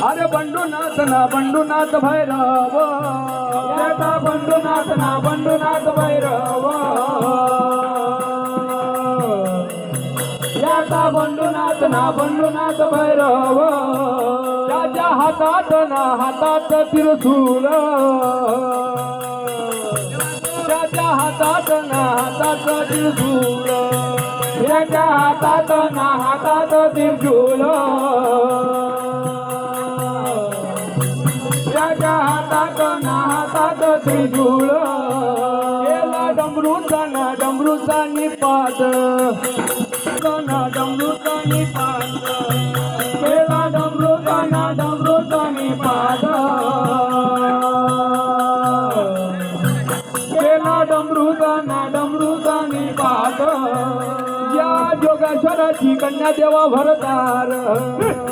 अरे बंडूनाथ ना बंडूनाथ भैरव याचा बंडूनाथ ना बंडूनाथ भैरव याचा बंडूनाथ ना बंडूनाथ भैरव त्याच्या हातात ना हातात त्रिशूल त्याच्या हातात ना हातात त्रिशूल याच्या हातात ना हातात त्रिशूल याच्या हातात ना हातात त्रिशूल केला डमरूचा ना डमरूचा निपात ना डमरूचा निपात केला डमरूचा ना डमरूचा निपात केला डमरूचा ना डमरूचा निपात या जोगेश्वराची कन्या देवा भरतार